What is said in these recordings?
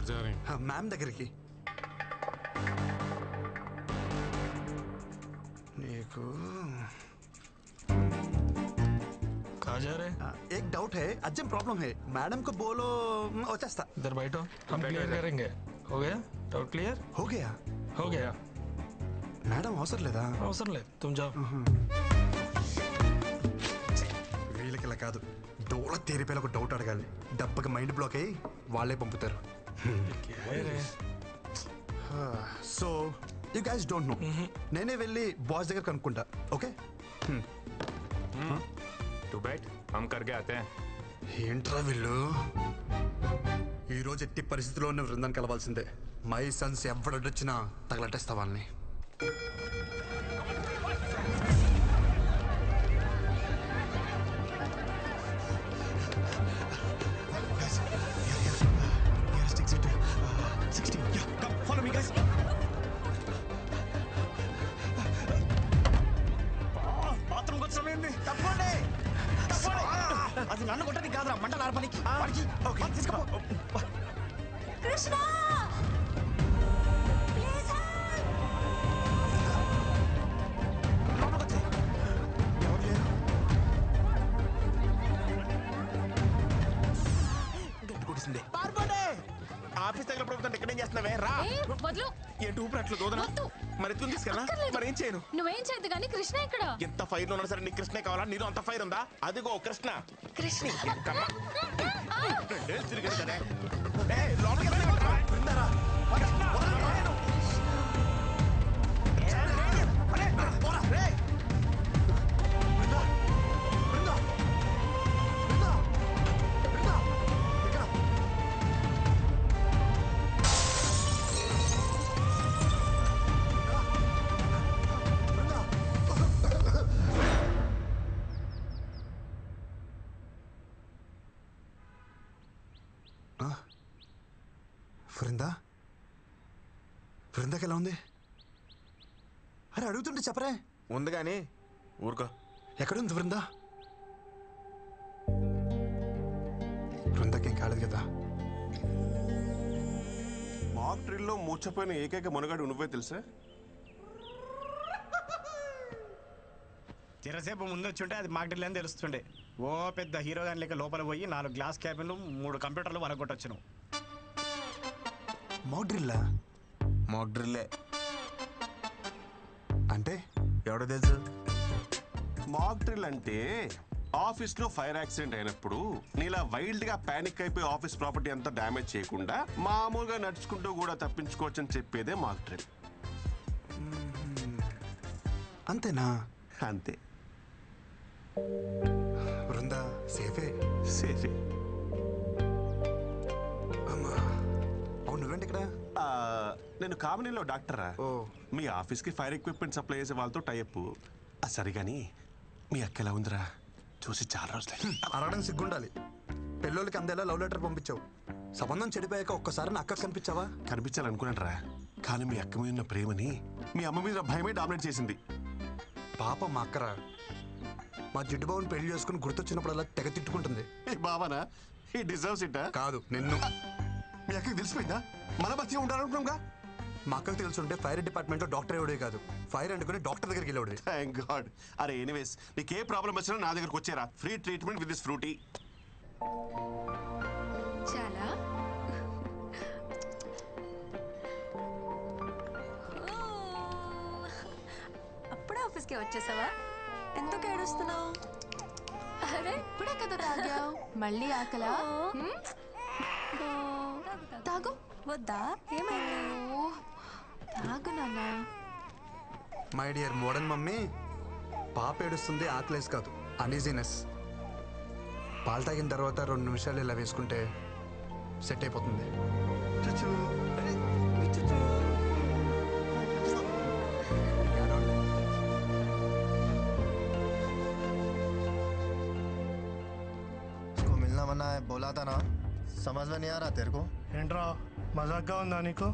किधर जा रहे हैं? मैम దగ్గరికి నీకు कहाँ जा रहे हैं? एक डाउट है अर्जेंट प्रॉब्लम है मैडम को बोलो వచ్చేస్తా इधर बैठो, हम क्लियर करेंगे. हो गया? Doubt clear? हो गया हो गया. మేడం అవసరం లేదా అవసరం లేదు, तुम जाओ. వీళ్ళకి ఇలా కాదు డోల తీరిపోయి ఒక డౌట్ అడగాలి డబ్బకి మైండ్ బ్లాక్ అయ్యి వాళ్ళే పంపుతారు so you guys don't know నేనే వెళ్ళి బాస్ దగ్గర కనుక్కుంటా ఓకే तू बैठ, हम करके आते हैं. ఏంట్రా వీళ్ళు ఈ రోజు ఎట్టి పరిస్థితిలో ఉన్న బృందాన్ని కలవాల్సిందే మై సన్స్ ఎవడొచ్చినా తగలట్టేస్తా వాళ్ళని అది నన్ను కొట్టది కాదురా మంట నారపనికి కృష్ణ ఆఫీస్ తగినప్పుడు ఎక్కడేం చేస్తున్నావే రా వద్దు ఏంటి ఊపిరి అట్లా దోదనా మరి ఎత్తుకుని తీసుకెళ్ళా మరి ఏం చేయను నువ్వేం చేయద్దు కానీ కృష్ణ ఇక్కడ ఎంత ఫైర్ లో ఉన్నా సరే నీకు కృష్ణే కావాలా నీలో అంత ఫైర్ ఉందా అదిగో కృష్ణ కృష్ణ రెండేళ్ళు తిరిగాడు కదా లోపలికి వెళ్ళమంటారా? ఉందరా? కృష్ణ, పోరా, రేయ్. బృందా బృందాకి ఎలా ఉంది అరే అడుగుతుంటే చెప్పరే ఉంది కానీ ఊరుకో ఎక్కడుంది బృందా బృందాకేం కాలేదు కదా మాక్ డ్రిల్లో మూర్చపోయిన ఏకైక మునగాడు నువ్వే తెలుసా చిరసేపు ముందు వచ్చుంటే అది మాక్ డ్రిల్ అని తెలుస్తుండే ఓ పెద్ద హీరో గాని లెక్క లోపల పోయి 4 గ్లాస్ క్యాబిన్లు 3 కంప్యూటర్లు వలగొట్టొచ్చును మాక్ డ్రిల్లా మాక్ డ్రిల్లే అంటే ఎవడో తెలుసు మాక్ డ్రిల్ అంటే ఆఫీస్ లో ఫైర్ యాక్సిడెంట్ అయినప్పుడు నీలా వైల్డ్ గా పానిక్ అయిపోయి ఆఫీస్ ప్రాపర్టీ అంతా డ్యామేజ్ చేయకుండా మామూలుగా నడుచుకుంటూ కూడా తప్పించుకోవచ్చు అని చెప్పేదే మాక్ డ్రిల్ అంతేనా అంతే బృందా సేఫే సరే అమ్మా అవును నువ్వేంటి ఇక్కడ నేను కామినీలో డాక్టరా ఓ మీ ఆఫీస్కి ఫైర్ ఎక్విప్మెంట్ సప్లై చేసే వాళ్ళతో టైప్ సరే కానీ మీ అక్క ఎలా ఉందిరా చూసి చాలా రోజులు అరగడం సిగ్గుండాలి పెళ్ళోళ్ళకి అందేలా లవ్ లెటర్ పంపించావు సంబంధం చెడిపోయాక ఒక్కసారి నా అక్క కనిపించావా కనిపించాలనుకున్నాను రా కానీ మీ అక్క మీద ఉన్న ప్రేమని మీ అమ్మ మీద భయమే డామినేట్ చేసింది పాప మా అక్కరా మా జిడ్డుబాబుని పెళ్లి చేసుకుని గుర్తొచ్చినప్పుడు అలా తెగ తిట్టుకుంటుంది ఏ బావనా ఈ డిజర్వ్స్ ఇట్టా కాదు నిన్ను మీ అక్కకి తెలిసిపోయిందా మన బతిగా ఉండాలనుకున్నాంగా మా అక్కకు తెలుసుంటే ఫైర్ డిపార్ట్మెంట్లో డాక్టర్ ఎవడే కాదు ఫైర్ అంటుకుని డాక్టర్ దగ్గరికి వెళ్ళాడు థ్యాంక్ గాడ్ అరే ఎనీవేస్ నీకు ఏ ప్రాబ్లం వచ్చినా నా దగ్గరకు వచ్చారా free treatment with this Frooti చాలా అప్పుడే ఆఫీస్కి వచ్చేసావా ఎందుకు ఏడుస్తున్నావు అరే ఇప్పుడే కదా తాగావు మళ్ళీ ఆకలా తాగు వద్దా ఏమైంది తాగు నాన్న మై డియర్ మోడర్న్ మమ్మీ పాప ఏడుస్తుంది ఆకలేసి కాదు అనీజీనెస్ పాలు తాగిన తర్వాత 2 నిమిషాలు ఇలా వేసుకుంటే సెట్ అయిపోతుంది इसको मिलना मना है बोला था ना समझ में नहीं आ रहा तेरे को ఏంట్రా మజాక్గా ఉందా నీకు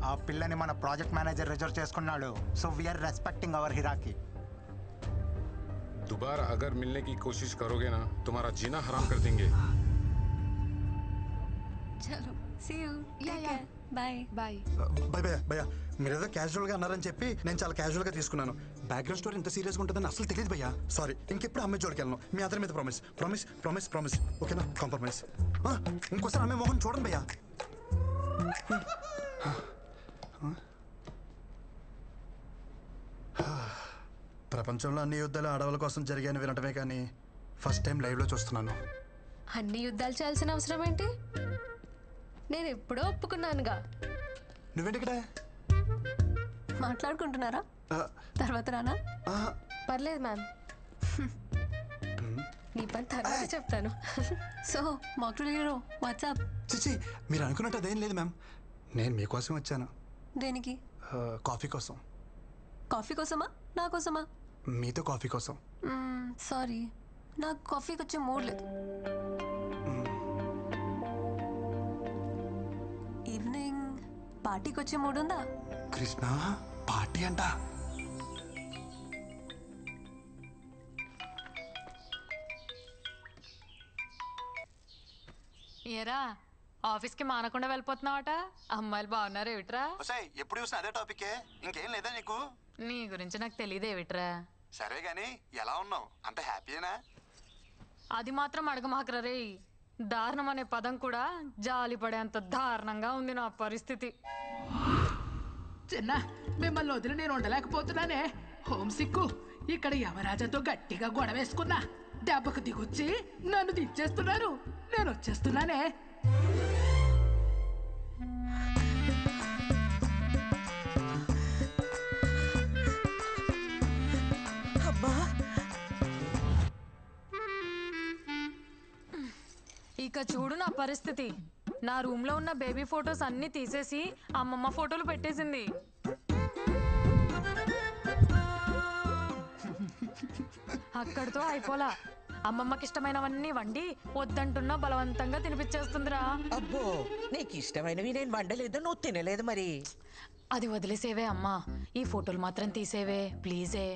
ఆ పిల్లని మన ప్రాజెక్ట్ మేనేజర్ రిజర్వ్ చేసుకున్నాడు సో వీఆర్ రెస్పెక్టింగ్ అవర్ హిరాకి दोबारा अगर मिलने की कोशिश करोगे ना तुम्हारा जीना हराम कर देंगे चलो see you Yeah, yeah. Bye bye. భయ భయ భయ మీరు ఏదో క్యాజువల్గా అన్నారని చెప్పి నేను చాలా క్యాజువల్గా తీసుకున్నాను. బ్యాక్గ్రౌండ్ స్టోరీ ఎంత సీరియస్గా ఉంటుందని అసలు తెలియదు భయ్యా. సారీ, ఇంకెప్పుడు అమ్మాయి జోడికి వెళ్ళను. మీ అందరి మీద ప్రామిస్ ప్రామిస్ ప్రామిస్ ప్రామిస్ ఓకేనా? కాంప్రమైజ్. ఇంకోసారి అమ్మాయి మొహం చూడండి భయ్యా. ప్రపంచంలో అన్ని యుద్ధాలు ఆడవాళ్ళ కోసం జరిగాయని వినటమే కానీ ఫస్ట్ టైం లైవ్లో చూస్తున్నాను. అన్ని యుద్ధాలు చేయాల్సిన అవసరం ఏంటి? నేను ఎప్పుడో ఒప్పుకున్నానుగా. నువ్వేంటి ఇక్కడ? మాట్లాడుకుంటున్నారా? తర్వాత రానా? పర్లేదు మ్యామ్. నీ పని తర్వాత చెప్తాను. సో మాక్టల్ హీరో వాట్సాప్ చిచి, మీరు అనుకున్నట్టు అదేం లేదు మ్యామ్. నేను మీకోసం వచ్చాను. దేనికి? కాఫీ కోసం. కాఫీ కోసమా నా కోసమా? మీతో కాఫీ కోసం. సారీ, నాకు కాఫీకి వచ్చే మూడ్ లేదు. ఈవినింగ్ పార్టీకి వచ్చే మూడ్ ఉందా? కృష్ణ పార్టీ అంట. ఏరా ఆఫీస్కి మానకుండా వెళ్ళిపోతున్నావట? అమ్మాయిలు బాగున్నారు ఏమిట్రా? ఎప్పుడు చూసినా అదే టాపికే, ఇంకేం లేదా నీకు? నీ గురించి నాకు తెలియదేవిట్రా. సరే గాని ఎలా ఉన్నావు? అంత హ్యాపీయేనా? అది మాత్రం అడగమాకరా రే. దారుణం అనే పదం కూడా జాలి పడేంత దారుణంగా ఉంది నా పరిస్థితి. చిన్న మిమ్మల్ని వదిలి నేను ఉండలేకపోతున్నానే. హోమ్ సిక్కు. ఇక్కడ యమరాజాతో గట్టిగా గొడవేసుకున్నా. దెబ్బకు దిగొచ్చి నన్ను దించేస్తున్నారు. నేను వచ్చేస్తున్నానే. అబ్బా, ఇక చూడు నా పరిస్థితి. నా రూమ్ లో ఉన్న బేబీ ఫొటోస్ అన్ని తీసేసి అమ్మమ్మ ఫోటోలు పెట్టేసింది. అక్కడితో అయిపోలా. అమ్మమ్మకి ఇష్టమైనవన్నీ వండి వద్దంటున్నా బలవంతంగా తినిపించేస్తుందిరా. అబ్బో, నీకు ఇష్టమైనవి నేను వండలేదు, నువ్వు తినలేదు మరి. అది వదిలేసేవే అమ్మా, ఈ ఫోటోలు మాత్రం తీసేవే ప్లీజే.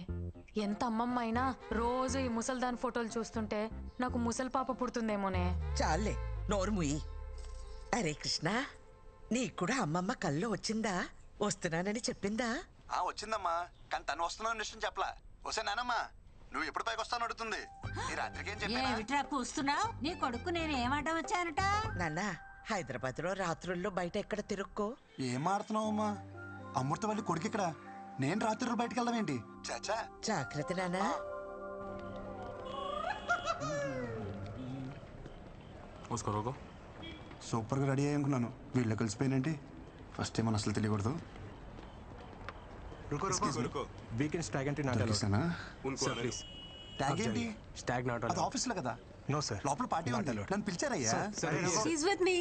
ఎంత అమ్మమ్మ అయినా రోజు ఈ ముసల్దాన్ ఫోటోలు చూస్తుంటే నాకు ముసలి పాప పుడుతుందేమోనే. చాలే, నోరు ముయ్యి. అరే కృష్ణ, నీకు కూడా అమ్మమ్మ కల్లో వచ్చిందా? వస్తున్నానని చెప్పిందా? వచ్చిందమ్మా, కానీ తను వస్తున్నాను విషయం చెప్పలా. వస్తే నానమ్మా, నువ్వు ఎప్పుడు పైకి వస్తాను అడుగుతుంది. ఈ రాత్రికి ఏం ఏమిట్రా కూస్తున్నావు? నీ కొడుకు నేను ఏమాట వచ్చానట? నాన్న, హైదరాబాద్ లో రాత్రుల్లో బయట ఎక్కడ తిరుక్కో. ఏం ఆడుతున్నావు అమ్మా? అమృతవల్లి కొడుకు ఇక్కడ, నేను రాత్రి బయటకు వెళ్దాం ఏంటి? చాచా జాగ్రత్త నాన్న. సూపర్గా రెడీ అయ్యానుకున్నాను, వీళ్ళు కలిసిపోయినేంటి? ఫస్ట్ టైం అసలు తెలియకూడదు. వీకెండ్స్ ట్యాగ్ అంటే ట్యాగ్ ఏంటి? అది ఆఫీస్లో కదా. నో సార్, లోపల పార్టీ ఉంది, నన్ను పిలిచారయ్యా. She's with me.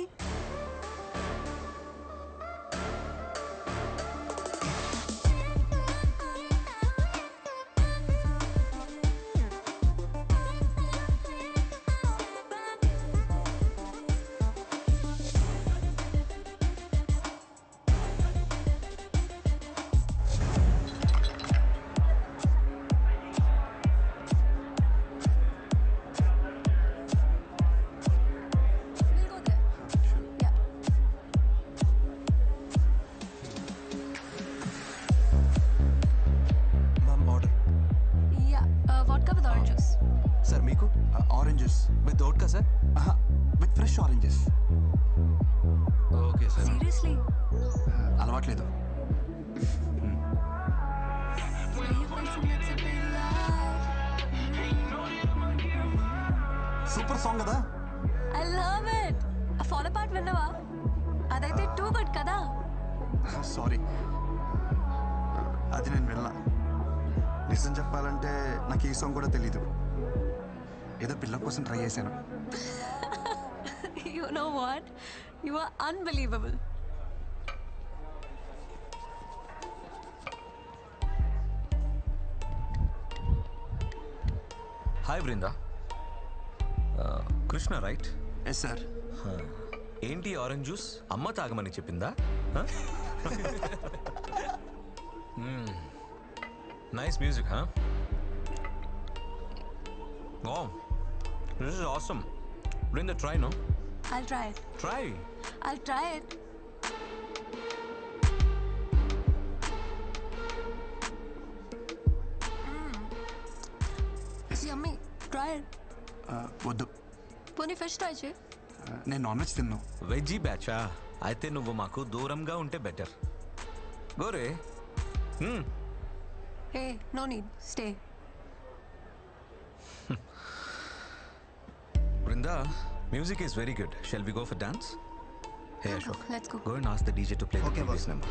అలవాట్లేదు. సూపర్ సాంగ్ కదా. I love it. ఆ ఫాలో పార్ట్ విన్నావా? అదైతే టూ గుడ్ కదా. సారీ, అది నేను విన్నా. నిజం చెప్పాలంటే నాకు ఈ సాంగ్ కూడా తెలీదు. ఏదో పిల్ల కోసం ట్రై చేశాను. You know what? You are unbelievable. Hi Brinda. Krishna right? Yes sir. ఏంటి ఆరెంజ్ జ్యూస్ అమ్మ తాగమని చెప్పిందా? Nice music. Wow, this is awesome. Bring the try, no? I'll try it. Try. I'll try it. It's yummy. Try it. వద్దు, పోనీ fish try చేయి. నేను non veg తిన్నాను. Veggie బ్యాచా? అయితే నువ్వు మాకు దూరంగా ఉంటే better. Gore. Hey, no need. Stay. Brinda, music is very good. Shall we go for dance? Hey Ashok, Let's go. Go and ask the DJ to play the previous number.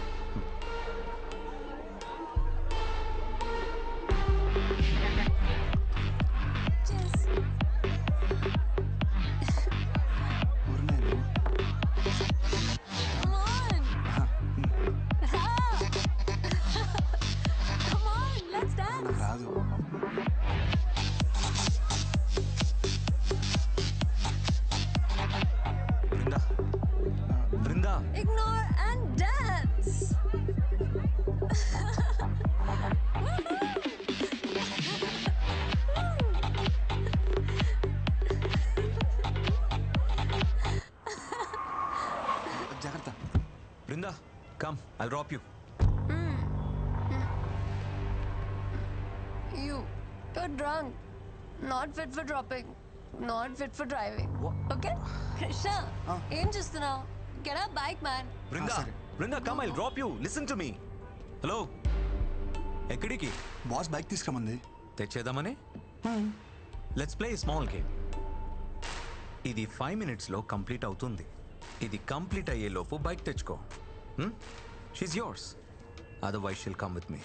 Cheers. Come on. Come on, let's dance. రాదు. Brinda. Brinda. Ignore and dance. జాగ్రత్త. Brinda, come. I'll drop you. You're drunk. Not fit for dropping. Not fit for driving. Okay? Krishna, ఏం చేస్తున్నావు? Get a bike, man. Brinda. Brinda, come. I'll drop you. Listen to me. Hello. ఎక్కడికి? Boss bike తీసుకురమంది. తెచ్చేద్దామని? Let's play small game. ఇది 5 minutesలో complete అవుతుంది. ఇది complete అయ్యేలోపు bike తెచ్చుకో. She's yours. Otherwise she'll come with me.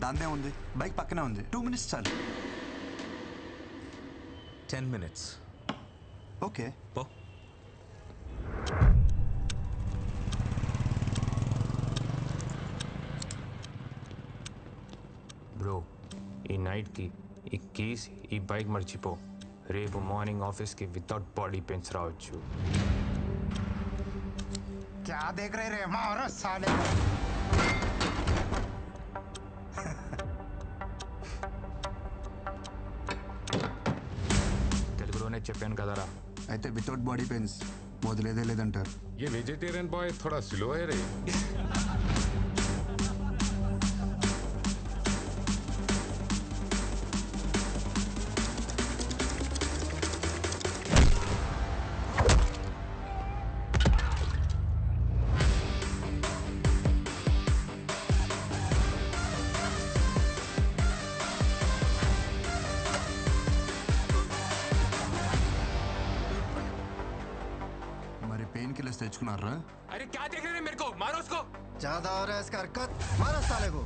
దాందే ఉంది, బైక్ పక్కనే ఉంది. 2 minutes చాలు. 10 minutes. ఓకే. పో. బ్రో, ఈ నైట్కి ఈ కీస్ ఈ బైక్ మర్చిపో. రేపు మార్నింగ్ ఆఫీస్కి వితౌట్ బాడీ పెయిన్స్ రావచ్చు. क्या देख रहे रे मारो साले. తెలుగులోనే చెప్పాను కదరా. అయితే వితౌట్ బాడీ పెయిన్స్ వదిలేదే లేదంటారు. ये वेजिटेरियन बॉय थोड़ा स्लो है रे. మరి పెయిన్ కిల్లర్స్ తెచ్చుకున్నారా? अरे क्या देख रहे हैं मेरे को? मारो उसको. ज्यादा हो रहा है इसका हरकत. मारो साले को.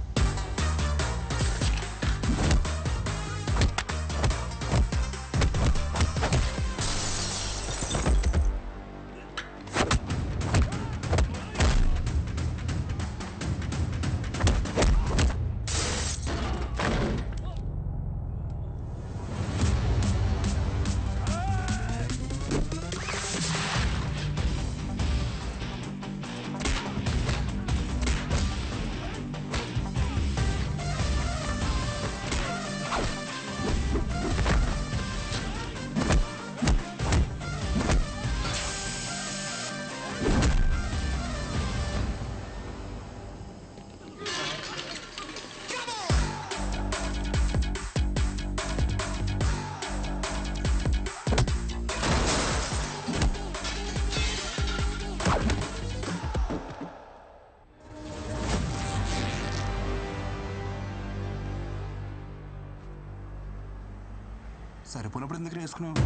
సరిపోయినప్పుడు ఎందుకు వేసుకున్నావు?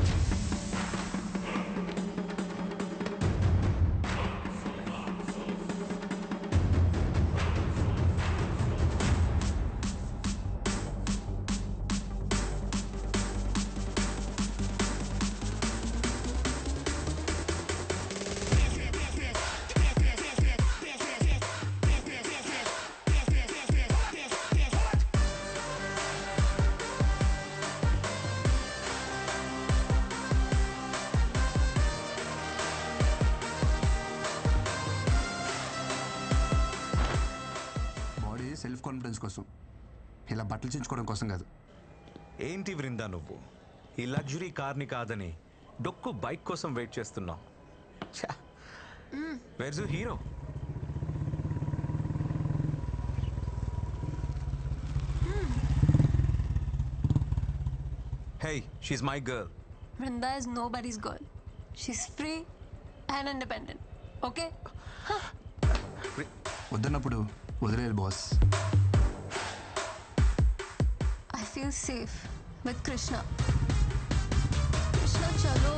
సెల్ఫ్ కాన్ఫిడెన్స్ కోసం, ఇలా బట్టలు చించుకోవడం కోసం కాదు. ఏంటి వృందా నువ్వు? ఈ లగ్జరీ కార్ని కాదని డొక్కు బైక్ కోసం వెయిట్ చేస్తున్నాం. Verse hero? Hey, she's my girl. Vrinda is nobody's girl. She's free and independent. Okay? వద్దన్నప్పుడు వదిలేదు boss. I feel safe with Krishna. Krishna, chalo.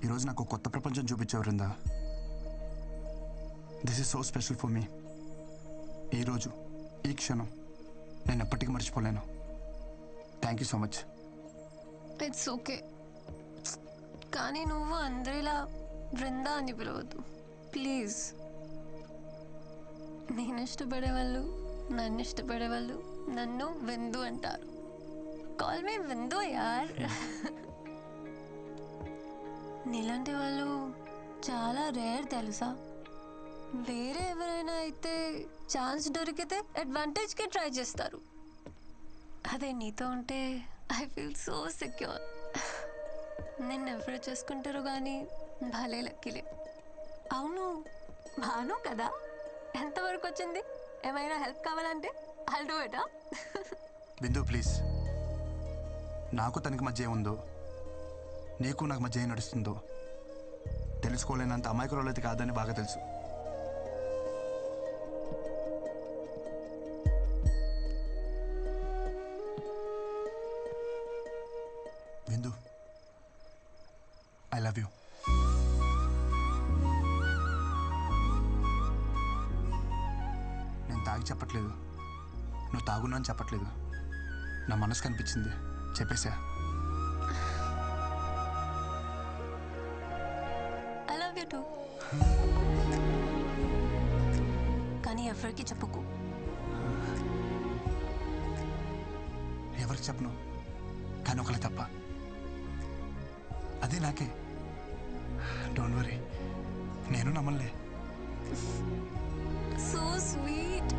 ఈరోజు నాకు కొత్త ప్రపంచం చూపించావు Vrinda. This is so special for me. ఈరోజు ఈ క్షణం నేను ఎప్పటికీ మర్చిపోలేను. Thank you so much. It's okay. కానీ నువ్వు అందరిలా బృందా అని పిలవద్దు ప్లీజ్. నేను ఇష్టపడే వాళ్ళు, నన్ను ఇష్టపడే వాళ్ళు నన్ను విందు అంటారు. కాల్ మీ విందు యార్. నీలాంటి వాళ్ళు చాలా రేర్ తెలుసా. వేరే ఎవరైనా అయితే ఛాన్స్ దొరికితే అడ్వాంటేజ్కి ట్రై చేస్తారు. అదే నీతో ఉంటే ఐ ఫీల్ సో సెక్యూర్. నిన్ను ఎవరు చేసుకుంటారో కానీ భలే లక్కీలే. అవును భాను కదా, ఎంతవరకు వచ్చింది? ఏమైనా హెల్ప్ కావాలంటే I'll do it. Bindu please. నాకు తనకి మధ్య ఏముందో, నీకు నాకు మధ్య ఏం నడుస్తుందో తెలుసుకోలేనంత అమాయకురాలైతే కాదని బాగా తెలుసు. బిందు, ఐ లవ్ యూ. నేను తాగి చెప్పట్లేదు, నువ్వు తాగున్నా అని చెప్పట్లేదు. నా మనసు కనిపించింది చెప్పేసా. I love you too. కానీ ఎవరికి చెప్పుకో. ఎవరికి చెప్పను, కానీ ఒకళ్ళే తప్ప. అదే నాకే. డోంట్ వరీ, నేను నమ్మలే. So sweet.